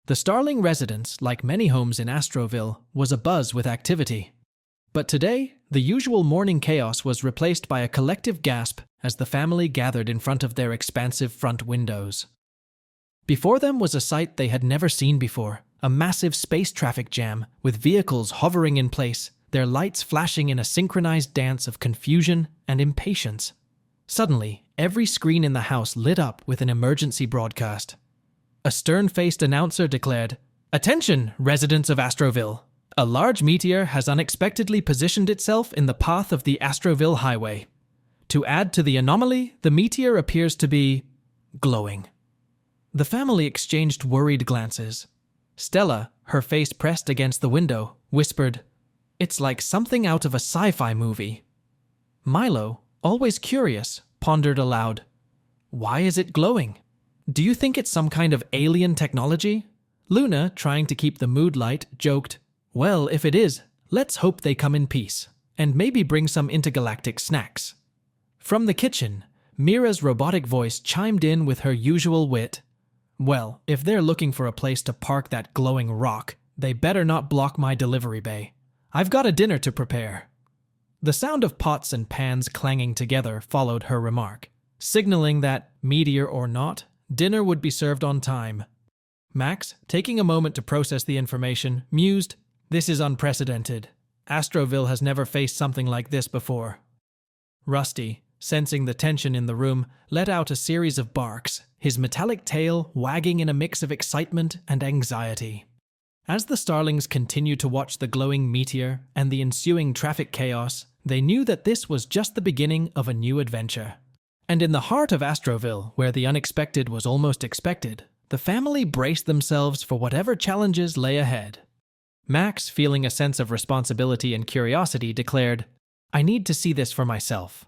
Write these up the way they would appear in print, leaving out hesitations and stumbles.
The Starling residence, like many homes in Astroville, was abuzz with activity. But today, the usual morning chaos was replaced by a collective gasp as the family gathered in front of their expansive front windows. Before them was a sight they had never seen before, a massive space traffic jam with vehicles hovering in place, their lights flashing in a synchronized dance of confusion and impatience. Suddenly, every screen in the house lit up with an emergency broadcast. A stern-faced announcer declared, "Attention, residents of Astroville! A large meteor has unexpectedly positioned itself in the path of the Astroville highway. To add to the anomaly, the meteor appears to be glowing." The family exchanged worried glances. Stella, her face pressed against the window, whispered, "It's like something out of a sci-fi movie." Milo, always curious, pondered aloud, "Why is it glowing? Do you think it's some kind of alien technology?" Luna, trying to keep the mood light, joked, "Well, if it is, let's hope they come in peace, and maybe bring some intergalactic snacks." From the kitchen, MIRA's robotic voice chimed in with her usual wit. "Well, if they're looking for a place to park that glowing rock, they better not block my delivery bay. I've got a dinner to prepare." The sound of pots and pans clanging together followed her remark, signaling that, meteor or not, dinner would be served on time. Max, taking a moment to process the information, mused, "This is unprecedented. Astroville has never faced something like this before." Rusty, sensing the tension in the room, let out a series of barks, his metallic tail wagging in a mix of excitement and anxiety. As the Starlings continued to watch the glowing meteor and the ensuing traffic chaos, they knew that this was just the beginning of a new adventure. And in the heart of Astroville, where the unexpected was almost expected, the family braced themselves for whatever challenges lay ahead. Max, feeling a sense of responsibility and curiosity, declared, "I need to see this for myself.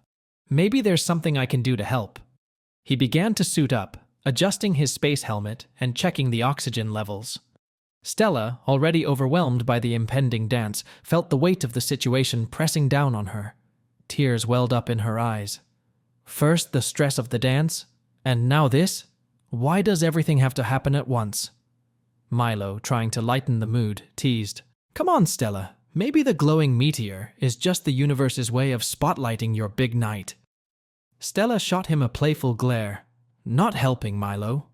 Maybe there's something I can do to help." He began to suit up, adjusting his space helmet and checking the oxygen levels. Stella, already overwhelmed by the impending dance, felt the weight of the situation pressing down on her. Tears welled up in her eyes. First the stress of the dance, and now this? Why does everything have to happen at once? Milo, trying to lighten the mood, teased, "Come on, Stella, maybe the glowing meteor is just the universe's way of spotlighting your big night." Stella shot him a playful glare, "Not helping, Milo."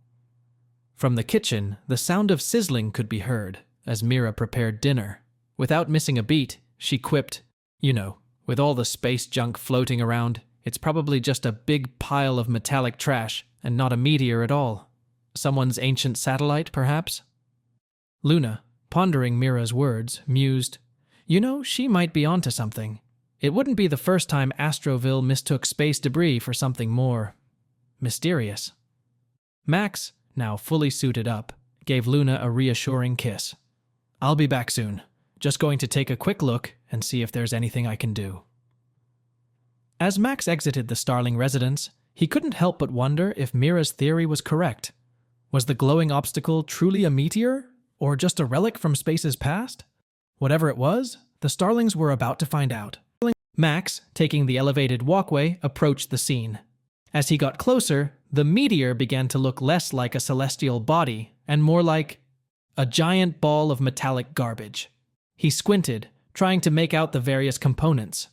From the kitchen, the sound of sizzling could be heard as MIRA prepared dinner. Without missing a beat, she quipped, "You know, with all the space junk floating around, it's probably just a big pile of metallic trash and not a meteor at all. Someone's ancient satellite, perhaps?" Luna, pondering MIRA's words, mused, "You know, she might be onto something. It wouldn't be the first time Astroville mistook space debris for something more mysterious." Max, now fully suited up, gave Luna a reassuring kiss. "I'll be back soon. Just going to take a quick look and see if there's anything I can do." As Max exited the Starling residence, he couldn't help but wonder if MIRA's theory was correct. Was the glowing obstacle truly a meteor, or just a relic from space's past? Whatever it was, the Starlings were about to find out. Max, taking the elevated walkway, approached the scene. As he got closer, the meteor began to look less like a celestial body and more like a giant ball of metallic garbage. He squinted, trying to make out the various components.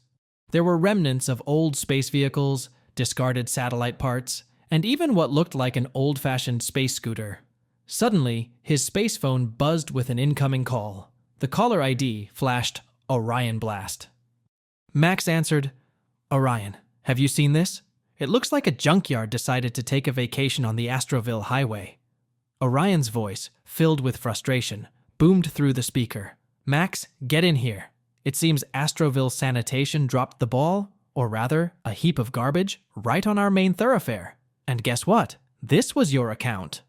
There were remnants of old space vehicles, discarded satellite parts, and even what looked like an old-fashioned space scooter. Suddenly, his space phone buzzed with an incoming call. The caller ID flashed Orion Blast. Max answered, "Orion, have you seen this? It looks like a junkyard decided to take a vacation on the Astroville highway." Orion's voice, filled with frustration, boomed through the speaker. "Max, get in here. It seems Astroville sanitation dropped the ball, or rather, a heap of garbage, right on our main thoroughfare. And guess what? This was your account."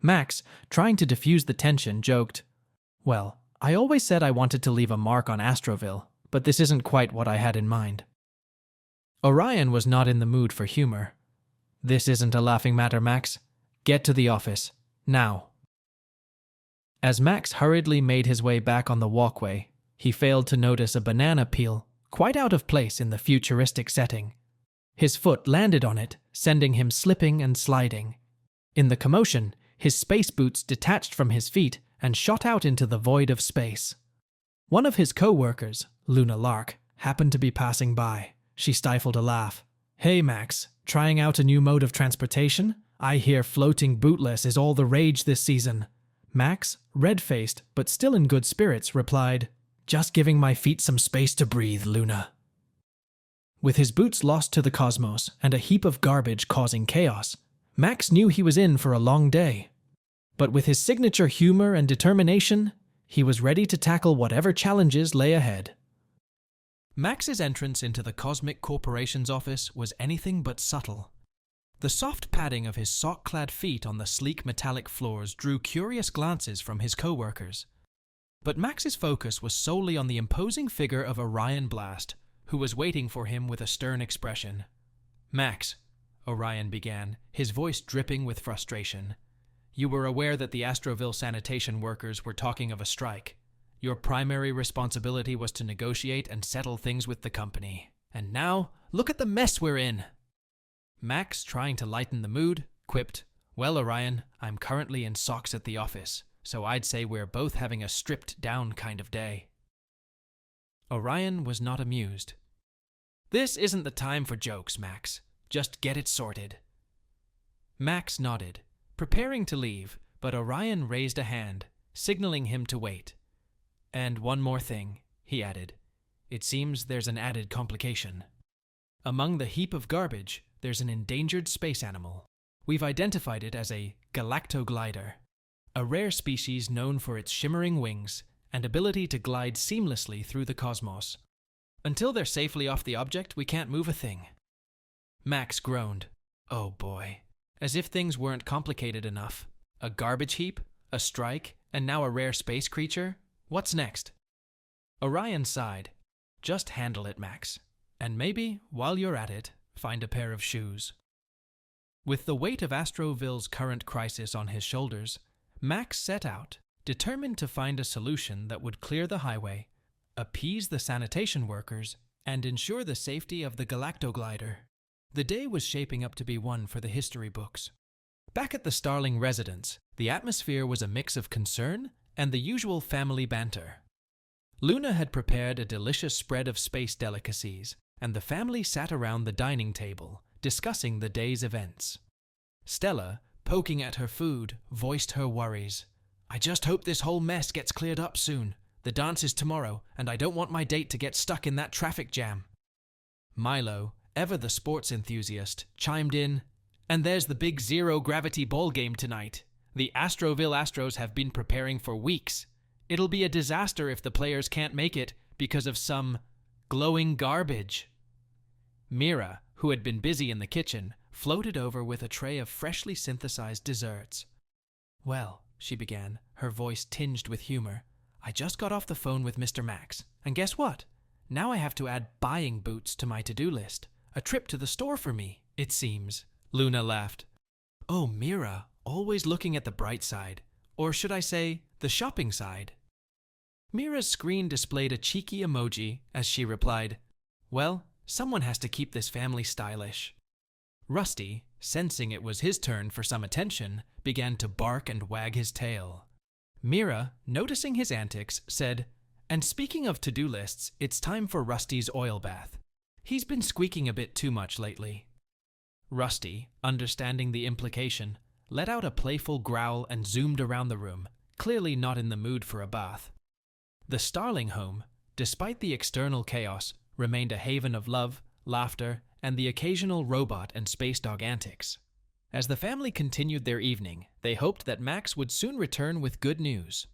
Max, trying to diffuse the tension, joked, "Well, I always said I wanted to leave a mark on Astroville, but this isn't quite what I had in mind." Orion was not in the mood for humor. "This isn't a laughing matter, Max. Get to the office. Now." As Max hurriedly made his way back on the walkway, he failed to notice a banana peel, quite out of place in the futuristic setting. His foot landed on it, sending him slipping and sliding. In the commotion, his space boots detached from his feet and shot out into the void of space. One of his co-workers, Luna Lark, happened to be passing by. She stifled a laugh. "Hey Max, trying out a new mode of transportation? I hear floating bootless is all the rage this season." Max, red-faced but still in good spirits, replied, "Just giving my feet some space to breathe, Luna." With his boots lost to the cosmos and a heap of garbage causing chaos, Max knew he was in for a long day. But with his signature humor and determination, he was ready to tackle whatever challenges lay ahead. Max's entrance into the Cosmic Corporation's office was anything but subtle. The soft padding of his sock-clad feet on the sleek metallic floors drew curious glances from his co-workers. But Max's focus was solely on the imposing figure of Orion Blast, who was waiting for him with a stern expression. "Max," Orion began, his voice dripping with frustration, "you were aware that the Astroville sanitation workers were talking of a strike. Your primary responsibility was to negotiate and settle things with the company. And now, look at the mess we're in." Max, trying to lighten the mood, quipped, "Well, Orion, I'm currently in socks at the office, so I'd say we're both having a stripped-down kind of day." Orion was not amused. "This isn't the time for jokes, Max. Just get it sorted." Max nodded, preparing to leave, but Orion raised a hand, signaling him to wait. "And one more thing," he added. "It seems there's an added complication. Among the heap of garbage, there's an endangered space animal. We've identified it as a galactoglider, a rare species known for its shimmering wings and ability to glide seamlessly through the cosmos. Until they're safely off the object, we can't move a thing." Max groaned. "Oh boy. As if things weren't complicated enough. A garbage heap, a strike, and now a rare space creature? What's next?" Orion sighed. "Just handle it, Max. And maybe, while you're at it, find a pair of shoes." With the weight of Astroville's current crisis on his shoulders, Max set out, determined to find a solution that would clear the highway, appease the sanitation workers, and ensure the safety of the galactoglider. The day was shaping up to be one for the history books. Back at the Starling residence, the atmosphere was a mix of concern and the usual family banter. Luna had prepared a delicious spread of space delicacies, and the family sat around the dining table, discussing the day's events. Stella, poking at her food, voiced her worries. "I just hope this whole mess gets cleared up soon. The dance is tomorrow, and I don't want my date to get stuck in that traffic jam." Milo, ever the sports enthusiast, chimed in, "And there's the big zero-gravity ball game tonight. The Astroville Astros have been preparing for weeks. It'll be a disaster if the players can't make it because of some glowing garbage." MIRA, who had been busy in the kitchen, floated over with a tray of freshly synthesized desserts. "Well," she began, her voice tinged with humor, "I just got off the phone with Mr. Max, and guess what? Now I have to add buying boots to my to-do list. A trip to the store for me, it seems." Luna laughed. "Oh, MIRA, always looking at the bright side. Or should I say, the shopping side?" MIRA's screen displayed a cheeky emoji as she replied, "Well, someone has to keep this family stylish." Rusty, sensing it was his turn for some attention, began to bark and wag his tail. MIRA, noticing his antics, said, "And speaking of to-do lists, it's time for Rusty's oil bath. He's been squeaking a bit too much lately." Rusty, understanding the implication, let out a playful growl and zoomed around the room, clearly not in the mood for a bath. The Starling home, despite the external chaos, remained a haven of love, laughter, and the occasional robot and space dog antics. As the family continued their evening, they hoped that Max would soon return with good news.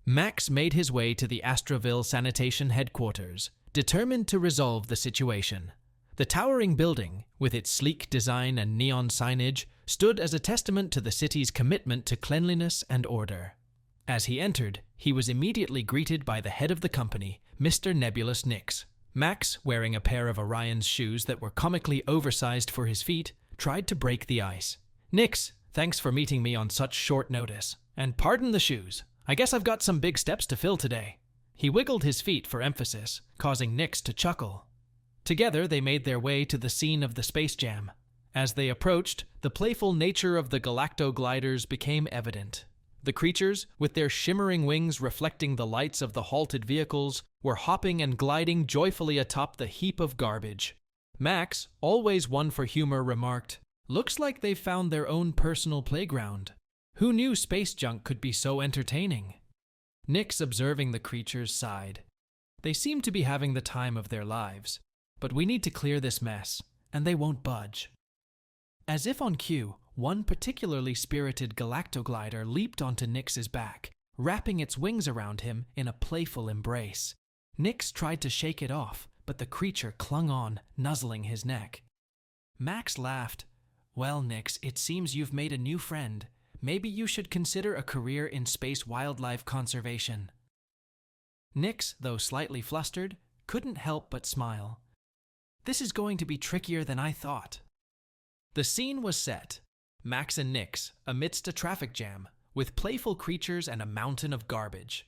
Max made his way to the Astroville sanitation headquarters, determined to resolve the situation. The towering building, with its sleek design and neon signage, stood as a testament to the city's commitment to cleanliness and order. As he entered, he was immediately greeted by the head of the company, Mr. Nebulous Nix. Max, wearing a pair of Orion's shoes that were comically oversized for his feet, tried to break the ice. "Nix, thanks for meeting me on such short notice. And pardon the shoes. I guess I've got some big steps to fill today." He wiggled his feet for emphasis, causing Nix to chuckle. Together they made their way to the scene of the space jam. As they approached, the playful nature of the galacto-gliders became evident. The creatures, with their shimmering wings reflecting the lights of the halted vehicles, were hopping and gliding joyfully atop the heap of garbage. Max, always one for humor, remarked, "Looks like they've found their own personal playground. Who knew space junk could be so entertaining?" Nix, observing the creatures, sighed. "They seem to be having the time of their lives, but we need to clear this mess, and they won't budge." As if on cue, one particularly spirited galactoglider leaped onto Nix's back, wrapping its wings around him in a playful embrace. Nix tried to shake it off, but the creature clung on, nuzzling his neck. Max laughed. "Well, Nix, it seems you've made a new friend. Maybe you should consider a career in space wildlife conservation." Nix, though slightly flustered, couldn't help but smile. "This is going to be trickier than I thought." The scene was set. Max and Nix amidst a traffic jam, with playful creatures and a mountain of garbage.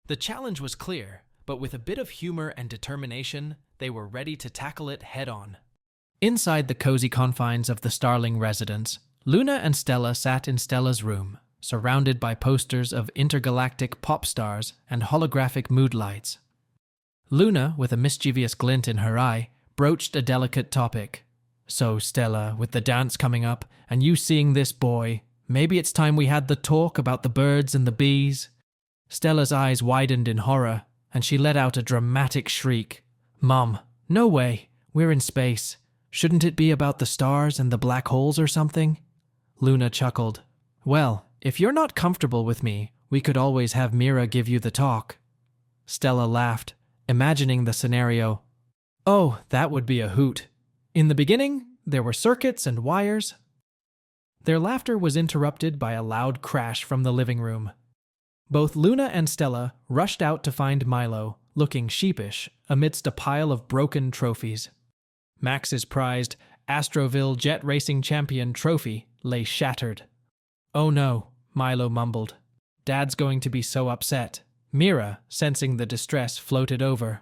The challenge was clear, but with a bit of humor and determination, they were ready to tackle it head-on. Inside the cozy confines of the Starling residence, Luna and Stella sat in Stella's room, surrounded by posters of intergalactic pop stars and holographic mood lights. Luna, with a mischievous glint in her eye, broached a delicate topic. "So, Stella, with the dance coming up, and you seeing this boy, maybe it's time we had the talk about the birds and the bees." Stella's eyes widened in horror, and she let out a dramatic shriek. "Mom, no way. We're in space. Shouldn't it be about the stars and the black holes or something?" Luna chuckled. "Well, if you're not comfortable with me, we could always have MIRA give you the talk." Stella laughed, imagining the scenario. "Oh, that would be a hoot. In the beginning, there were circuits and wires." Their laughter was interrupted by a loud crash from the living room. Both Luna and Stella rushed out to find Milo, looking sheepish, amidst a pile of broken trophies. Max's prized Astroville jet racing champion trophy lay shattered. "Oh no," Milo mumbled. "Dad's going to be so upset." MIRA, sensing the distress, floated over.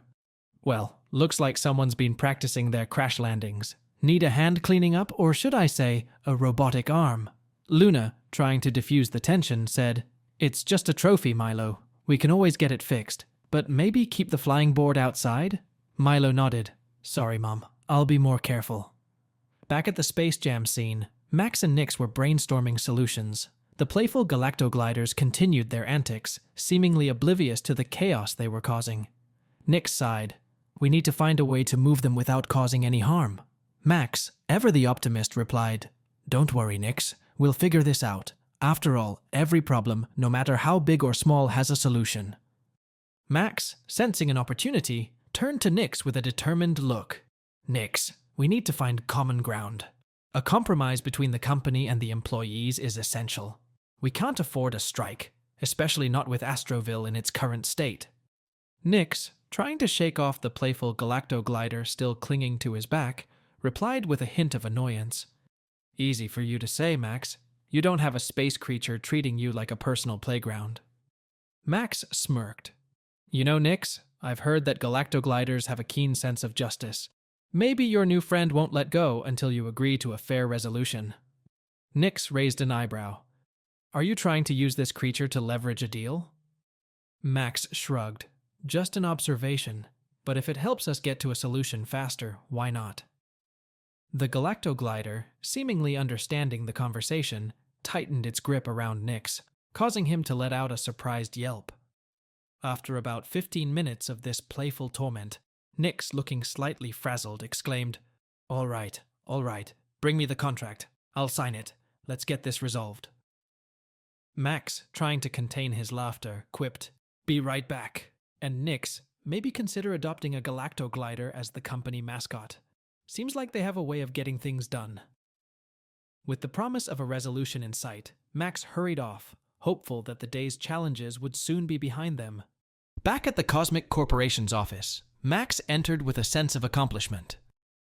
"Well, looks like someone's been practicing their crash landings. Need a hand cleaning up, or should I say, a robotic arm?" Luna, trying to diffuse the tension, said, "It's just a trophy, Milo. We can always get it fixed. But maybe keep the flying board outside?" Milo nodded. "Sorry, Mom. I'll be more careful." Back at the Space Jam scene, Max and Nix were brainstorming solutions. The playful galactogliders continued their antics, seemingly oblivious to the chaos they were causing. Nix sighed. "We need to find a way to move them without causing any harm." Max, ever the optimist, replied, "Don't worry, Nix. We'll figure this out. After all, every problem, no matter how big or small, has a solution." Max, sensing an opportunity, turned to Nix with a determined look. "Nix, we need to find common ground. A compromise between the company and the employees is essential. We can't afford a strike, especially not with Astroville in its current state." Nix, trying to shake off the playful galactoglider still clinging to his back, replied with a hint of annoyance. "Easy for you to say, Max. You don't have a space creature treating you like a personal playground." Max smirked. "You know, Nix, I've heard that galactogliders have a keen sense of justice. Maybe your new friend won't let go until you agree to a fair resolution." Nix raised an eyebrow. "Are you trying to use this creature to leverage a deal?" Max shrugged. "Just an observation, but if it helps us get to a solution faster, why not?" The galactoglider, seemingly understanding the conversation, tightened its grip around Nix, causing him to let out a surprised yelp. After about 15 minutes of this playful torment, Nix, looking slightly frazzled, exclaimed, all right, bring me the contract. I'll sign it. Let's get this resolved." Max, trying to contain his laughter, quipped, "Be right back," and Nix, maybe consider adopting a galactoglider as the company mascot. Seems like they have a way of getting things done. With the promise of a resolution in sight, Max hurried off, hopeful that the day's challenges would soon be behind them. Back at the Cosmic Corporation's office, Max entered with a sense of accomplishment.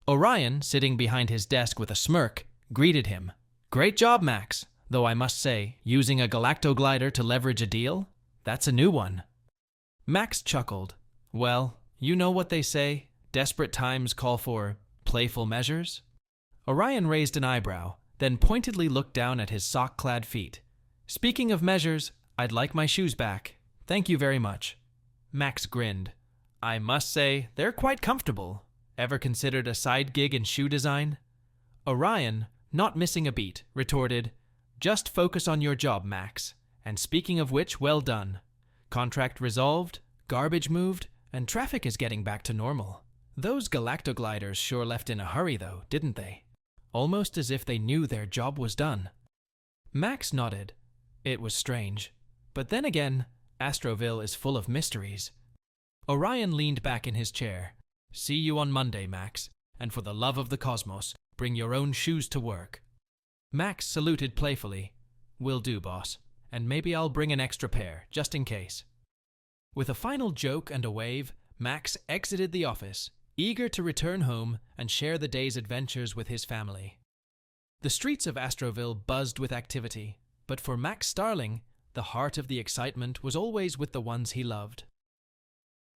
Orion, sitting behind his desk with a smirk, greeted him. "Great job, Max, though I must say, using a galactoglider to leverage a deal? That's a new one." Max chuckled. "Well, you know what they say, desperate times call for playful measures?" Orion raised an eyebrow, then pointedly looked down at his sock-clad feet. "Speaking of measures, I'd like my shoes back. Thank you very much." Max grinned. "I must say, they're quite comfortable. Ever considered a side gig in shoe design?" Orion, not missing a beat, retorted, "Just focus on your job, Max. And speaking of which, well done. Contract resolved, garbage moved, and traffic is getting back to normal. Those galactogliders sure left in a hurry, though, didn't they? Almost as if they knew their job was done." Max nodded. It was strange. But then again, Astroville is full of mysteries. Orion leaned back in his chair. "See you on Monday, Max. And for the love of the cosmos, bring your own shoes to work." Max saluted playfully. "Will do, boss. And maybe I'll bring an extra pair, just in case." With a final joke and a wave, Max exited the office, eager to return home and share the day's adventures with his family. The streets of Astroville buzzed with activity, but for Max Starling, the heart of the excitement was always with the ones he loved.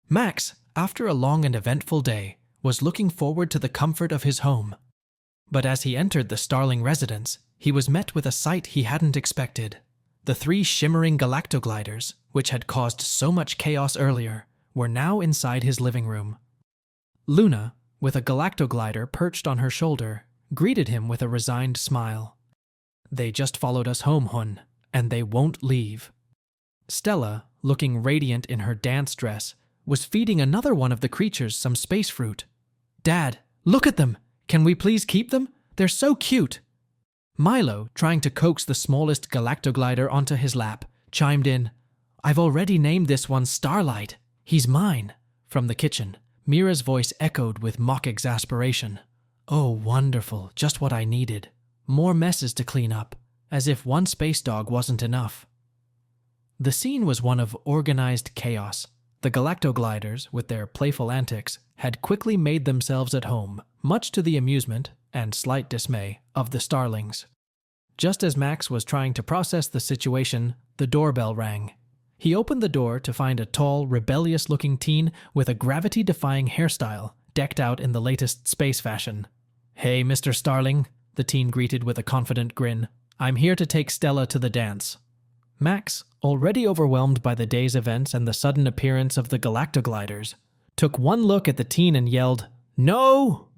Max, after a long and eventful day, was looking forward to the comfort of his home. But as he entered the Starling residence, he was met with a sight he hadn't expected. The 3 shimmering galactogliders, which had caused so much chaos earlier, were now inside his living room. Luna, with a galactoglider perched on her shoulder, greeted him with a resigned smile. "They just followed us home, Hun, and they won't leave." Stella, looking radiant in her dance dress, was feeding another one of the creatures some space fruit. "Dad, look at them! Can we please keep them? They're so cute!" Milo, trying to coax the smallest galactoglider onto his lap, chimed in, "I've already named this one Starlight. He's mine." From the kitchen, Mira's voice echoed with mock exasperation. "Oh, wonderful, just what I needed. More messes to clean up, as if one space dog wasn't enough." The scene was one of organized chaos. The galactogliders, with their playful antics, had quickly made themselves at home, much to the amusement and slight dismay of the Starlings. Just as Max was trying to process the situation, the doorbell rang. He opened the door to find a tall, rebellious-looking teen with a gravity-defying hairstyle, decked out in the latest space fashion. "Hey, Mr. Starling," the teen greeted with a confident grin. "I'm here to take Stella to the dance." Max, already overwhelmed by the day's events and the sudden appearance of the galactogliders, took one look at the teen and yelled, "No!"